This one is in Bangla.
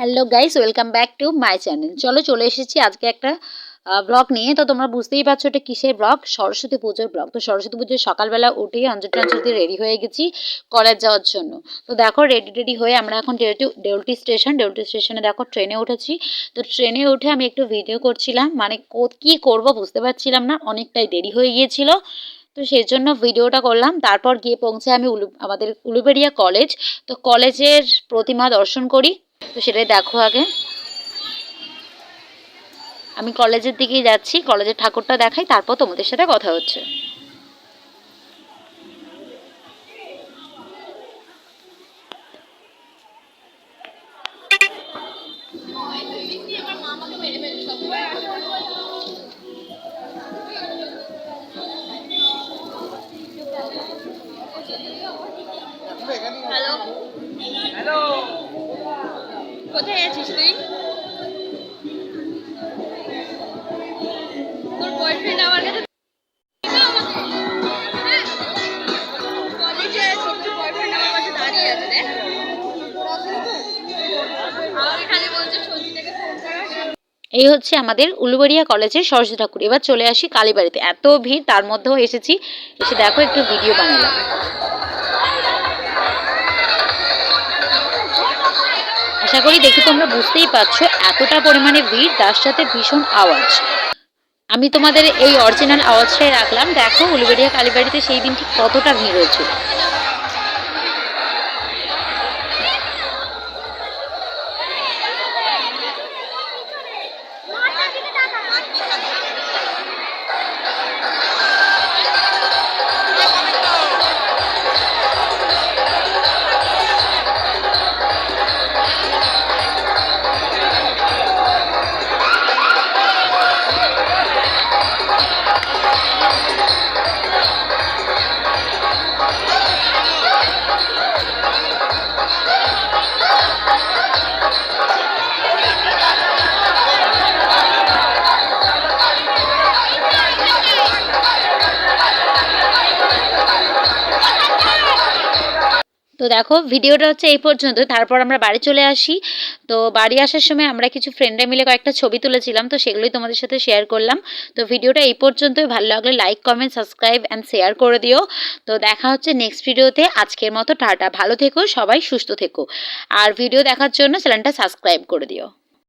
Hello guys, welcome back to my channel. চলে এসেছি আজকে একটা ব্লগ নিয়ে। তো তোমরা বুঝতেই পারছো এটা কিসের ব্লগ, সরস্বতী পুজোর ব্লগ। তো সরস্বতী পুজোর সকালবেলা উঠেই অঞ্জলি দিয়ে রেডি হয়ে গেছি কলেজ যাওয়ার জন্য। তো দেখো রেডি হয়ে আমরা এখন দেউলটি স্টেশনে দেখো ট্রেনে উঠেছি। তো ট্রেনে উঠে আমি একটু ভিডিও করছিলাম, মানে কি করব বুঝতে পারছিলাম না, অনেকটাই দেরি হয়ে গিয়েছিল। তো সেই জন্য ভিডিওটা করলাম। তারপর গিয়ে পৌঁছে আমি আমাদের উলুবেড়িয়া কলেজ। তো কলেজের প্রতিমা দর্শন করি। তো সেটাই দেখো আগে। আমি কলেজের দিকেই যাচ্ছি, কলেজের ঠাকুরটা দেখাই, তারপর তোমাদের সাথে কথা হচ্ছে। হ্যালো হ্যালো, কোথায় আছিস তুই? তোর বয়ফ্রেন্ড আমার কাছে কলেজে আছে, তোর বয়ফ্রেন্ড আমার কাছে দাঁড়িয়ে আছে। দেখ আমাকে খালি বলছে সঞ্জিতাকে ফোন করা। এই হচ্ছে আমাদের উলুবেড়িয়া কলেজের সরস্বতী ঠাকুর। এবার চলে আসি কালীবাড়িতে। এত ভিড়, তার মধ্যেও এসেছি, এসে দেখো একটু ভিডিও বানালাম। আশা করি দেখে তোমরা বুঝতেই পারছো এতটা পরিমাণে ভিড়, তার সাথে ভীষণ আওয়াজ। আমি তোমাদের এই অরিজিনাল আওয়াজটাই রাখলাম। দেখো উলুবেড়িয়া কালীবাড়িতে সেই দিন ঠিক কতটা ভিড় হয়েছিল। তো দেখো ভিডিওটা হচ্ছে এই পর্যন্ত। তারপর আমরা বাড়ি চলে আসি। তো বাড়ি আসার সময় আমরা কিছু ফ্রেন্ডরা মিলে কয়েকটা ছবি তুলেছিলাম, তো সেগুলোই তোমাদের সাথে শেয়ার করলাম। তো ভিডিওটা এই পর্যন্তই। ভালো লাগলে like, comment, subscribe and share করে দিও। তো দেখা হচ্ছে নেক্সট ভিডিওতে। আজকের মতো টাটা, ভালো থেকো সবাই, সুস্থ থেকো। আর ভিডিও দেখার জন্য চ্যানেলটা সাবস্ক্রাইব করে দিও।